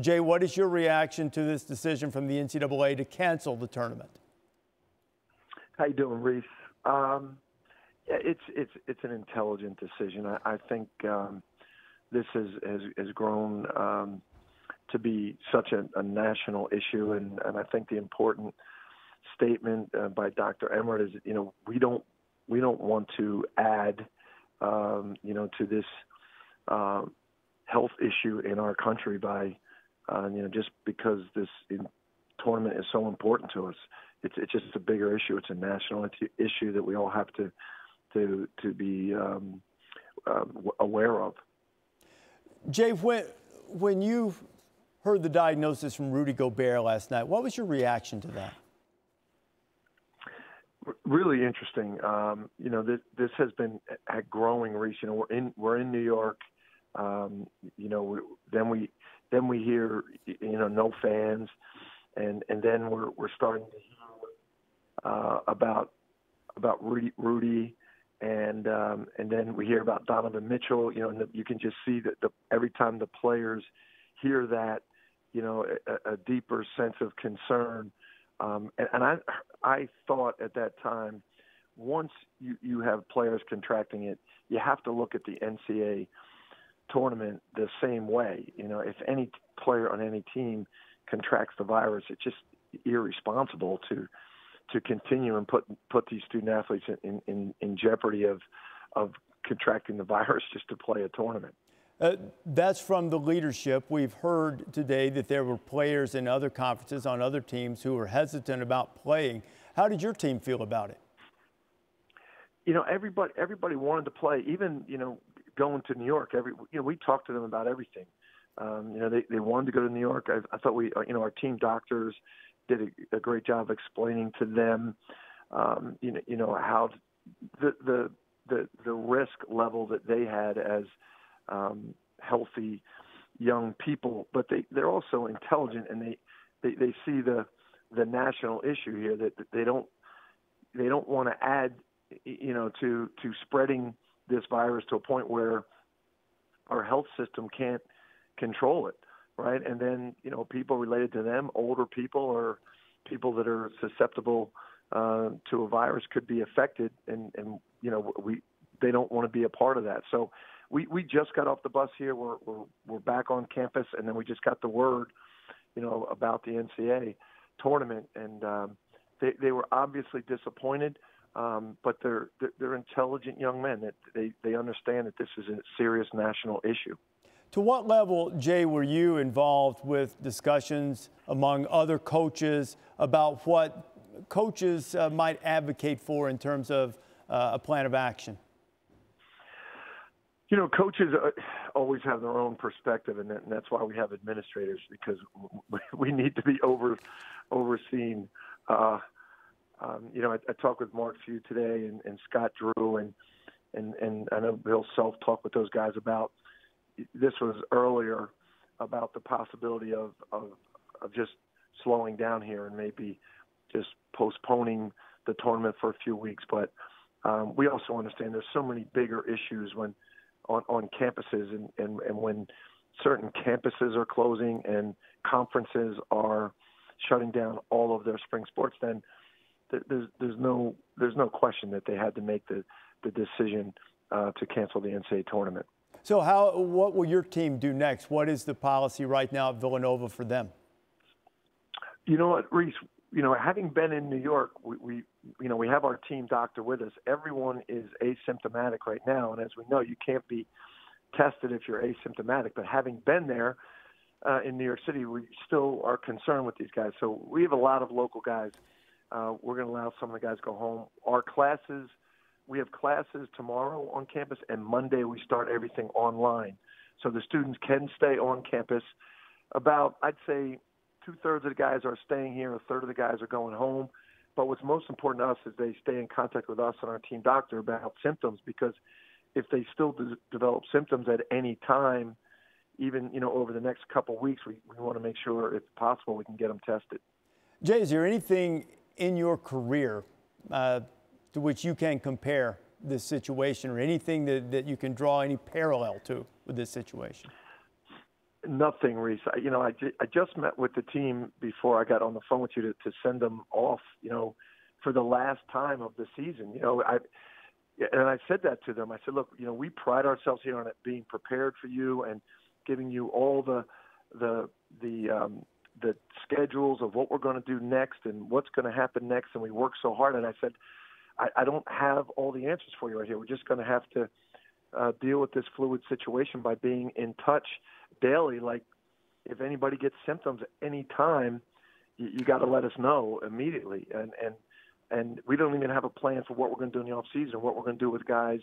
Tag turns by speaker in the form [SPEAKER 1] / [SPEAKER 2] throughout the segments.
[SPEAKER 1] Jay, what is your reaction to this decision from the NCAA to cancel the tournament?
[SPEAKER 2] How you doing, Reese? It's an intelligent decision. I think this has grown to be such a national issue, and I think the important statement by Dr. Emmert is, we don't want to add, to this health issue in our country by, just because this tournament is so important to us. It's just a bigger issue. It's a national issue that we all have to be aware of.
[SPEAKER 1] Jay, when you heard the diagnosis from Rudy Gobert last night, what was your reaction to that?
[SPEAKER 2] Really interesting. This has been a growing reach. We're in New York. Then we hear no fans, and then we're starting to hear about Rudy, and then we hear about Donovan Mitchell. And you can just see that every time the players hear that, a deeper sense of concern. And I thought at that time, once you have players contracting it, you have to look at the NCAA tournament the same way. If any player on any team contracts the virus, it's just irresponsible to continue and put these student athletes in jeopardy of contracting the virus just to play a tournament.
[SPEAKER 1] That's from the leadership. We've heard today that there were players in other conferences on other teams who were hesitant about playing. How did your team feel about it?
[SPEAKER 2] Everybody wanted to play. Even going to New York. We talked to them about everything. They wanted to go to New York. I thought our team doctors did a great job explaining to them, how the risk level that they had as healthy young people, but they're also intelligent, and they see the national issue here, that they don't want to add to spreading this virus to a point where our health system can't control it, right? And then people related to them, older people or people that are susceptible to a virus, could be affected, and they don't want to be a part of that. So we just got off the bus here. We're back on campus, and then we just got the word, about the NCAA tournament, and they were obviously disappointed, but they're intelligent young men that they understand that this is a serious national issue.
[SPEAKER 1] To what level, Jay, were you involved with discussions among other coaches about what coaches might advocate for in terms of a plan of action?
[SPEAKER 2] Coaches always have their own perspective, and that's why we have administrators, because we need to be overseen. I talked with Mark Few today and Scott Drew, and I know Bill Self talked with those guys about this. Was earlier about the possibility of just slowing down here and maybe just postponing the tournament for a few weeks. But we also understand there's so many bigger issues on campuses, and when certain campuses are closing and conferences are shutting down all of their spring sports, then there's no question that they had to make the decision to cancel the NCAA tournament.
[SPEAKER 1] So what will your team do next? What is the policy right now at Villanova for them?
[SPEAKER 2] You know what, Reese? Having been in New York, we have our team doctor with us. Everyone is asymptomatic right now, and as we know, you can't be tested if you're asymptomatic. But having been there in New York City, we still are concerned with these guys. So we have a lot of local guys. We're going to allow some of the guys to go home. Our classes, we have classes tomorrow on campus, and Monday we start everything online. So the students can stay on campus. About, I'd say, 2/3 of the guys are staying here, 1/3 of the guys are going home. But what's most important to us is they stay in contact with us and our team doctor about symptoms, because if they still develop symptoms at any time, even over the next couple of weeks, we want to make sure, if possible, we can get them tested.
[SPEAKER 1] Jay, is there anything in your career to which you can compare this situation, or anything that you can draw any parallel to with this situation?
[SPEAKER 2] Nothing, Reese. I just met with the team before I got on the phone with you to send them off, for the last time of the season. And I said that to them. I said, look, we pride ourselves here on it being prepared for you and giving you all the schedules of what we're going to do next and what's going to happen next. And we work so hard. And I said, I don't have all the answers for you right here. We're just going to have to deal with this fluid situation by being in touch daily. Like, if anybody gets symptoms at any time, you got to let us know immediately. And we don't even have a plan for what we're going to do in the off season, what we're going to do with guys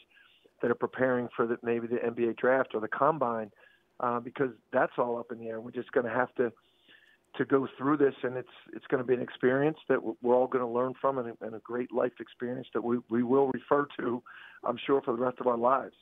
[SPEAKER 2] that are preparing for maybe the NBA draft or the combine, because that's all up in the air. We're just going to have to go through this, and it's going to be an experience that we're all going to learn from, and a great life experience that we will refer to, I'm sure, for the rest of our lives.